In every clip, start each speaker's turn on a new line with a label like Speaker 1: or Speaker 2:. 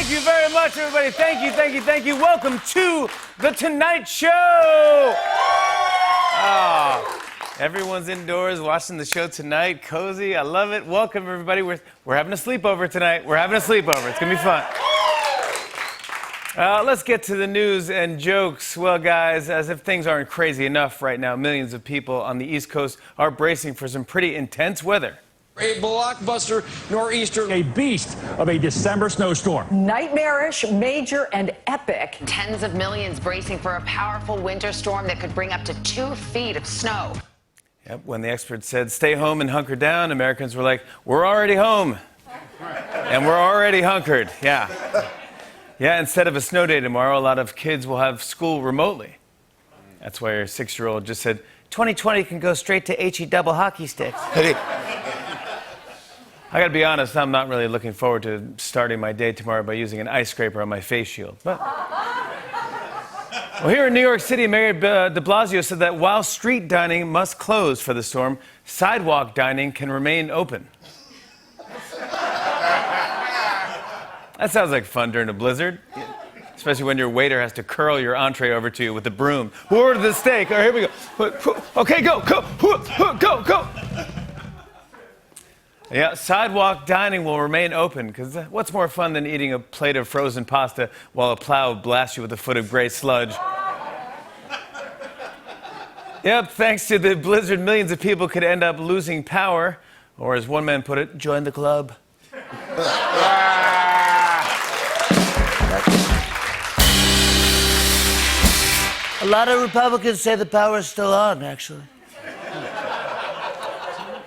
Speaker 1: Thank you very much, everybody. Thank you, thank you, thank you. Welcome to The Tonight Show. Everyone's indoors watching the show tonight. Cozy, I love it. Welcome, everybody. We're having a sleepover tonight. We're having a sleepover. It's going to be fun. Let's get to the news and jokes. Well, guys, as if things aren't crazy enough right now, millions of people on the East Coast are bracing for some pretty intense weather.
Speaker 2: A blockbuster nor'easter, a beast of a December snowstorm.
Speaker 3: Nightmarish, major, and epic.
Speaker 4: Tens of millions bracing for a powerful winter storm that could bring up to 2 feet of snow.
Speaker 1: Yep, when the experts said stay home and hunker down, Americans were like, we're already home. And we're already hunkered, yeah. Yeah, instead of a snow day tomorrow, a lot of kids will have school remotely. That's why your 6-year-old just said, 2020 can go straight to HE double hockey sticks. I gotta be honest, I'm not really looking forward to starting my day tomorrow by using an ice scraper on my face shield. But well, here in New York City, Mayor de Blasio said that while street dining must close for the storm, sidewalk dining can remain open. That sounds like fun during a blizzard, especially when your waiter has to curl your entree over to you with a broom. Who ordered the steak? All right, here we go. Okay, go. Yeah, sidewalk dining will remain open, because what's more fun than eating a plate of frozen pasta while a plow blasts you with a foot of gray sludge? Yep, thanks to the blizzard, millions of people could end up losing power, or as one man put it, join the club.
Speaker 5: A lot of Republicans say the power's still on, actually.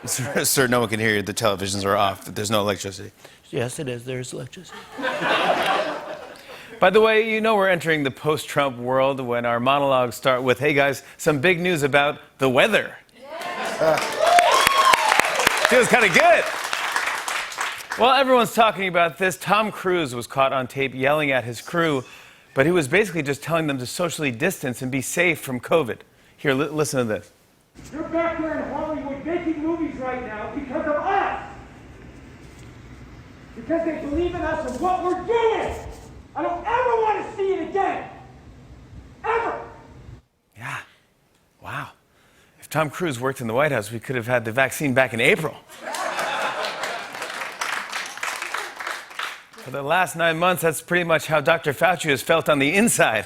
Speaker 1: Sir, no one can hear you. The televisions are off. There's no electricity.
Speaker 5: Yes, it is. There's electricity.
Speaker 1: By the way, you know we're entering the post-Trump world when our monologues start with, hey, guys, some big news about the weather. Feels kind of good. Well, everyone's talking about this. Tom Cruise was caught on tape yelling at his crew, but he was basically just telling them to socially distance and be safe from COVID. Here, listen to this.
Speaker 6: You're back there in Hollywood making movies right now because of us. Because they believe in us and what we're doing. I don't ever want to see it again. Ever.
Speaker 1: Yeah. Wow. If Tom Cruise worked in the White House, we could have had the vaccine back in April. For the last 9 months, that's pretty much how Dr. Fauci has felt on the inside.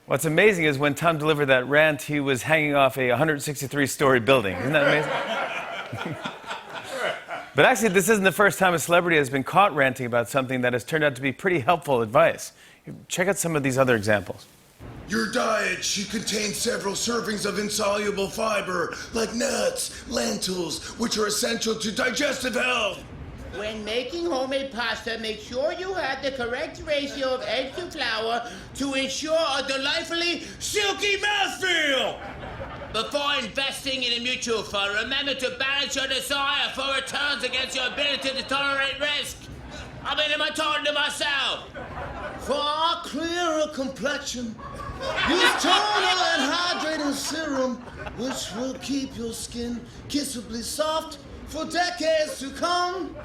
Speaker 1: What's amazing is when Tom delivered that rant, he was hanging off a 163-story building. Isn't that amazing? But actually, this isn't the first time a celebrity has been caught ranting about something that has turned out to be pretty helpful advice. Check out some of these other examples.
Speaker 7: Your diet should contain several servings of insoluble fiber, like nuts, lentils, which are essential to digestive health.
Speaker 8: When making homemade pasta, make sure you have the correct ratio of egg to flour to ensure a delightfully silky mouthfeel. Before investing in a mutual fund, remember to balance your desire for returns against your ability to tolerate risk. Am I talking to myself? For a clearer complexion, use toner and hydrating serum, which will keep your skin kissably soft for decades to come.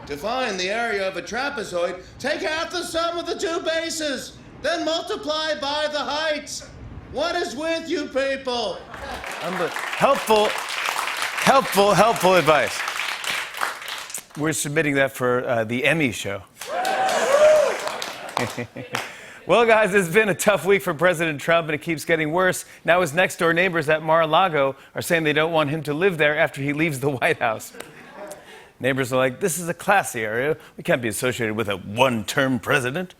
Speaker 8: To find the area of a trapezoid, take half the sum of the two bases, then multiply by the heights. What is with you people?
Speaker 1: Helpful advice. We're submitting that for the Emmy show. Well, guys, it's been a tough week for President Trump, and it keeps getting worse. Now his next-door neighbors at Mar-a-Lago are saying they don't want him to live there after he leaves the White House. Neighbors are like, this is a classy area. We can't be associated with a one-term president.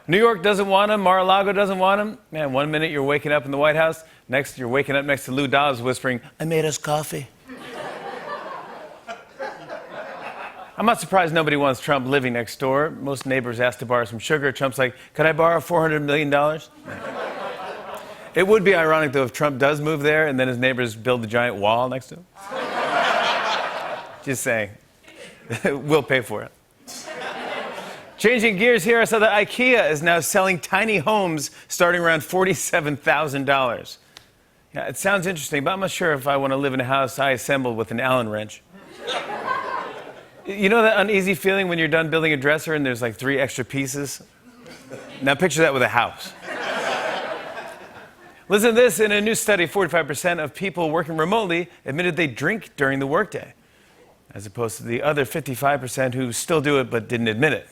Speaker 1: New York doesn't want him. Mar-a-Lago doesn't want him. Man, one minute you're waking up in the White House. Next, you're waking up next to Lou Dobbs whispering,
Speaker 5: I made us coffee.
Speaker 1: I'm not surprised nobody wants Trump living next door. Most neighbors ask to borrow some sugar. Trump's like, could I borrow $400 million? It would be ironic, though, if Trump does move there and then his neighbors build a giant wall next to him. Just saying. We'll pay for it. Changing gears here, I saw that IKEA is now selling tiny homes starting around $47,000. Yeah, it sounds interesting, but I'm not sure if I want to live in a house I assembled with an Allen wrench. You know that uneasy feeling when you're done building a dresser and there's like 3 extra pieces? Now picture that with a house. Listen to this. In a new study, 45% of people working remotely admitted they drink during the workday, as opposed to the other 55% who still do it but didn't admit it.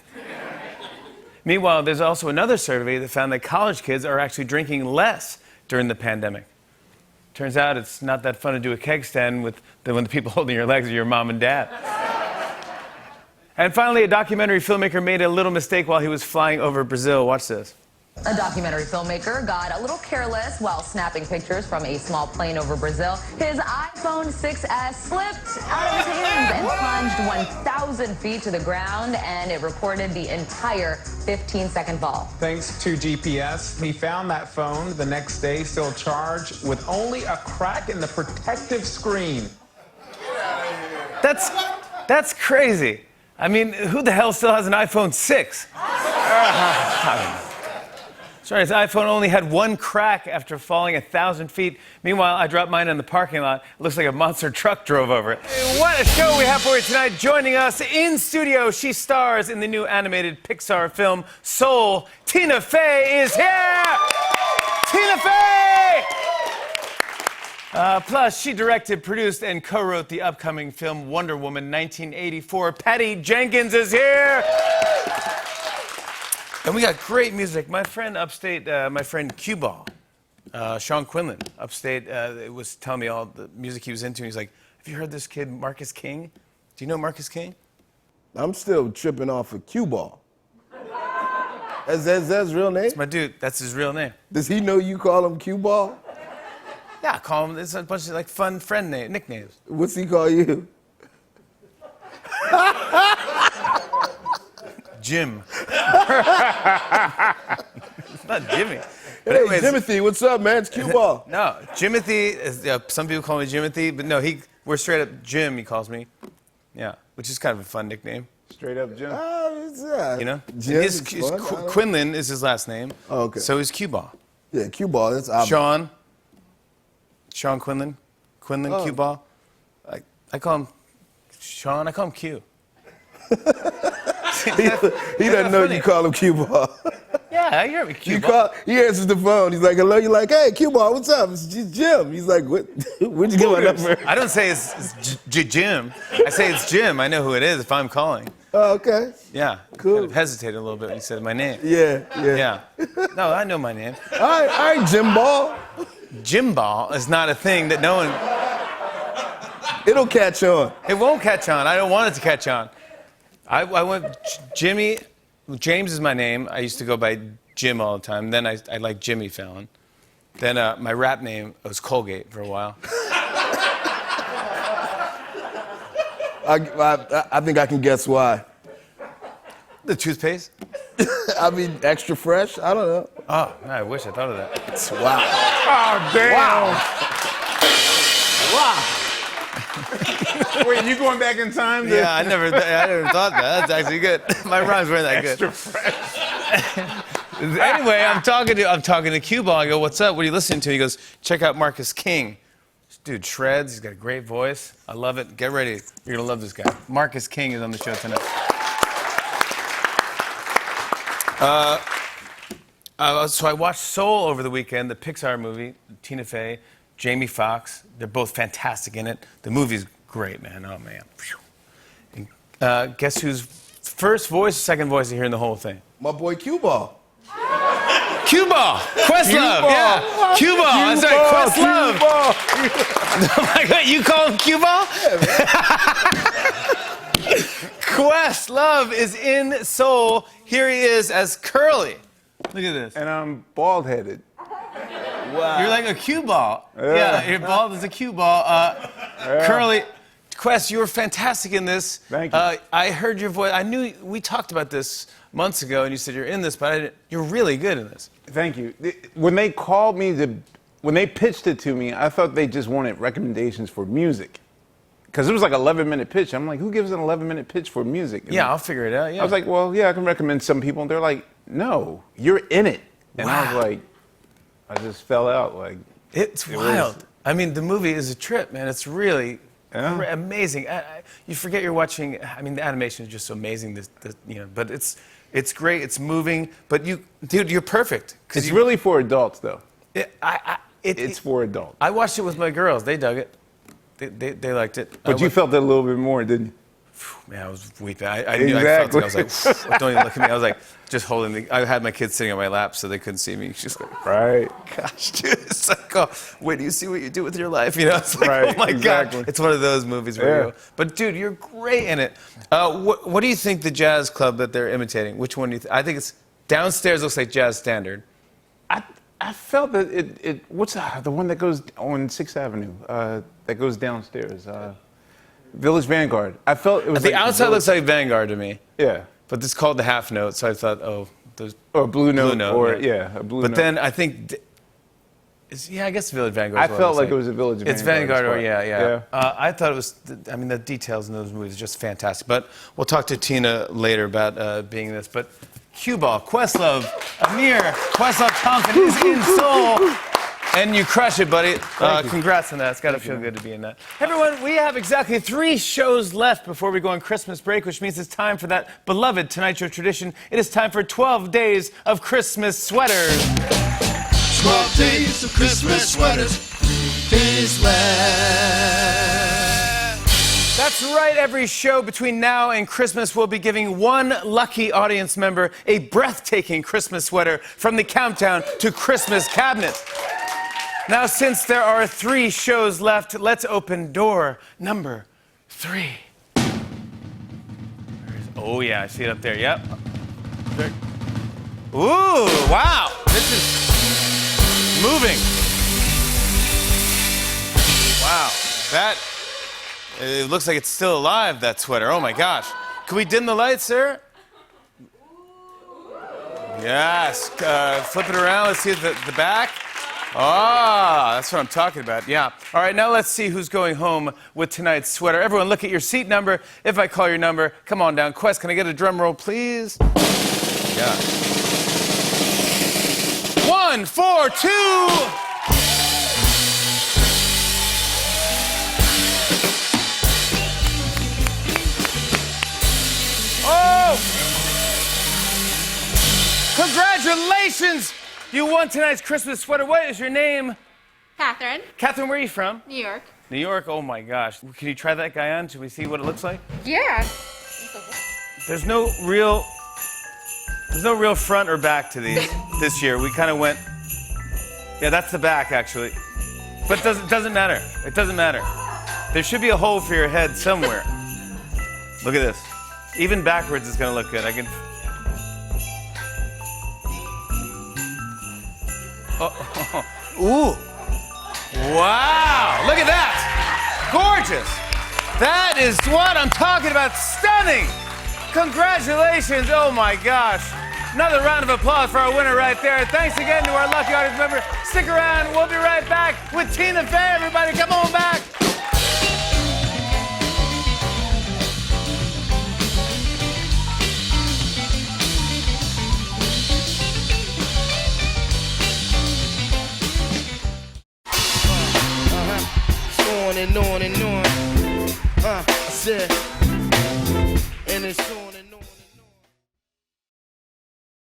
Speaker 1: Meanwhile, there's also another survey that found that college kids are actually drinking less during the pandemic. Turns out it's not that fun to do a keg stand when the people holding your legs are your mom and dad. And finally, a documentary filmmaker made a little mistake while he was flying over Brazil. Watch this.
Speaker 9: A documentary filmmaker got a little careless while snapping pictures from a small plane over Brazil. His iPhone 6S slipped out of his hands and plunged 1,000 feet to the ground, and it recorded the entire 15-second fall.
Speaker 10: Thanks to GPS, he found that phone the next day still charged with only a crack in the protective screen.
Speaker 1: That's crazy. I mean, who the hell still has an iPhone 6? Sorry, his iPhone only had 1 crack after falling 1,000 feet. Meanwhile, I dropped mine in the parking lot. It looks like a monster truck drove over it. What a show we have for you tonight. Joining us in studio, she stars in the new animated Pixar film Soul. Tina Fey is here! Tina Fey! Plus, she directed, produced, and co-wrote the upcoming film Wonder Woman 1984. Patty Jenkins is here! And we got great music. My friend upstate, my friend Cue Ball, Sean Quinlan, upstate, was telling me all the music he was into. He's like, have you heard this kid, Marcus King? Do you know Marcus King?
Speaker 11: I'm still tripping off of Cue Ball. Is that his real name?
Speaker 1: That's my dude. That's his real name.
Speaker 11: Does he know you call him Cue Ball?
Speaker 1: Yeah, I call him. It's a bunch of like fun friend nicknames.
Speaker 11: What's he call you?
Speaker 1: Jim. It's not Jimmy. But
Speaker 11: Hey,
Speaker 1: anyways,
Speaker 11: Jimothy, what's up, man? It's Cue Ball.
Speaker 1: No, Jimothy. Some people call me Jimothy, but no, we're straight up Jim. He calls me. Yeah, which is kind of a fun nickname.
Speaker 10: Straight up Jim.
Speaker 1: You know,
Speaker 11: Jim
Speaker 1: his,
Speaker 11: is
Speaker 1: his
Speaker 11: fun.
Speaker 1: Quinlan is his last name.
Speaker 11: Oh, okay.
Speaker 1: So is Cue Ball.
Speaker 11: Yeah, Cue Ball. That's obvious.
Speaker 1: Sean Quinlan,
Speaker 11: Oh.
Speaker 1: Cue Ball. I call him Sean. I call him Q.
Speaker 11: He doesn't know
Speaker 1: funny.
Speaker 11: you call him Cue Ball.
Speaker 1: Yeah, you heard me, Cue Ball.
Speaker 11: He answers the phone. He's like, hello. You're like, hey, Cue Ball, what's up? It's Jim. He's like, what? Where'd you get my number?
Speaker 1: I don't say it's Jim. I say it's Jim. I know who it is if I'm calling.
Speaker 11: Oh, okay.
Speaker 1: Yeah.
Speaker 11: Cool.
Speaker 1: Kind of hesitated a little bit when he said my name.
Speaker 11: Yeah.
Speaker 1: Yeah. No, I know my name.
Speaker 11: All right, Jim Ball.
Speaker 1: Jim Ball is not a thing that no one.
Speaker 11: It'll catch on.
Speaker 1: It won't catch on. I don't want it to catch on. I went Jimmy. James is my name. I used to go by Jim all the time. Then I like Jimmy Fallon. Then my rap name was Colgate for a while.
Speaker 11: I think I can guess why.
Speaker 1: The toothpaste?
Speaker 11: I mean, extra fresh? I don't know.
Speaker 1: Oh, I wish I thought of that.
Speaker 11: Wow.
Speaker 10: Oh, damn.
Speaker 11: Wow.
Speaker 10: Wait, you going back in time?
Speaker 1: Yeah, I never thought that. That's actually good. My rhymes weren't that good.
Speaker 10: Extra fresh.
Speaker 1: Anyway, I'm talking to Cue Ball. I go, what's up? What are you listening to? He goes, check out Marcus King. This dude shreds. He's got a great voice. I love it. Get ready. You're gonna love this guy. Marcus King is on the show tonight. So I watched Soul over the weekend, the Pixar movie. Tina Fey, Jamie Foxx. They're both fantastic in it. The movie's great, man. Oh man. And, guess whose first voice, second voice you hear in the whole thing?
Speaker 11: My boy Cue Ball.
Speaker 1: Cue Ball, Questlove, yeah. Cue Ball, that's right, Questlove. Oh my God, you call him Cue Ball? Questlove is in Soul. Here he is as Curly. Look at this.
Speaker 10: And I'm bald-headed.
Speaker 1: Wow. You're like a cue ball. Yeah, you're bald as a cue ball. Curly. Quest, you were fantastic in this.
Speaker 10: Thank you.
Speaker 1: I heard your voice. I knew we talked about this months ago, and you said you're in this, but you're really good in this.
Speaker 10: Thank you. When they called me when they pitched it to me, I thought they just wanted recommendations for music. Because it was like an 11-minute pitch. I'm like, who gives an 11-minute pitch for music? And
Speaker 1: yeah, I'll figure it out. Yeah.
Speaker 10: I was like, well, yeah, I can recommend some people. And they're like, no, you're in it. And I was like, I just fell out. Like,
Speaker 1: It's wild. I mean, the movie is a trip, man. It's really
Speaker 10: Yeah.
Speaker 1: Amazing. You forget you're watching. I mean, the animation is just so amazing. But it's great. It's moving. But dude, you're perfect.
Speaker 10: It's really for adults, though.
Speaker 1: It's
Speaker 10: for adults.
Speaker 1: I watched it with my girls. They dug it. They liked it.
Speaker 10: But you felt it a little bit more, didn't you?
Speaker 1: Man, I was weeping. I knew I felt it. I was like, don't even look at me. I was like, just holding I had my kids sitting on my lap so they couldn't see me. She's like,
Speaker 10: right.
Speaker 1: Gosh, dude. It's like, oh, wait, do you see what you do with your life? You know, it's like,
Speaker 10: right,
Speaker 1: oh my
Speaker 10: exactly.
Speaker 1: God. It's one of those movies where you go, but dude, you're great in it. What do you think the jazz club that they're imitating, which one do you think? I think it's Downstairs looks like Jazz Standard.
Speaker 10: I felt that what's the one that goes on 6th Avenue, that goes downstairs? Village Vanguard. I felt it was
Speaker 1: The outside looks like Vanguard to me.
Speaker 10: Yeah.
Speaker 1: But it's called the half note, so I thought, oh, there's
Speaker 10: or Blue Note, or
Speaker 1: a
Speaker 10: Blue Note.
Speaker 1: But then I think, I guess Village Vanguard.
Speaker 10: I felt like it was a Village Vanguard.
Speaker 1: It's Vanguard, or yeah. I thought it was. I mean, the details in those movies are just fantastic. But we'll talk to Tina later about being this. But Cue Ball, Questlove, Amir, Questlove Thompson is in Seoul. And you crush it, buddy. Congrats on that. It's got to feel good to be in that. Everyone, we have exactly 3 shows left before we go on Christmas break, which means it's time for that beloved Tonight Show tradition. It is time for 12 days of Christmas sweaters.
Speaker 7: 12 days of Christmas sweaters, 3 days left.
Speaker 1: That's right. Every show between now and Christmas will be giving one lucky audience member a breathtaking Christmas sweater from the Countdown to Christmas cabinet. Now, since there are 3 shows left, let's open door number 3. Oh, yeah, I see it up there. Yep. Ooh, wow. This is moving. Wow. It looks like it's still alive, that sweater. Oh, my gosh. Can we dim the lights, sir? Yes. Flip it around. Let's see the back. Ah, that's what I'm talking about. Yeah. All right, now let's see who's going home with tonight's sweater. Everyone, look at your seat number. If I call your number, come on down. Quest, can I get a drum roll, please? Yeah. 1, 4, 2. Oh! Congratulations! You won tonight's Christmas sweater. What is your name?
Speaker 12: Catherine.
Speaker 1: Catherine, where are you from?
Speaker 12: New York.
Speaker 1: New York? Oh my gosh. Can you try that guy on? Should we see what it looks like?
Speaker 12: Yeah.
Speaker 1: There's no real front or back to these this year. We kind of went, yeah, that's the back actually. But it doesn't matter. It doesn't matter. There should be a hole for your head somewhere. Look at this. Even backwards is gonna look good. I can. Ooh. Wow. Look at that. Gorgeous. That is what I'm talking about. Stunning. Congratulations. Oh my gosh. Another round of applause for our winner right there. Thanks again to our lucky audience member. Stick around. We'll be right back with Tina Fey. Everybody, come on back.
Speaker 13: On and on and on. I said,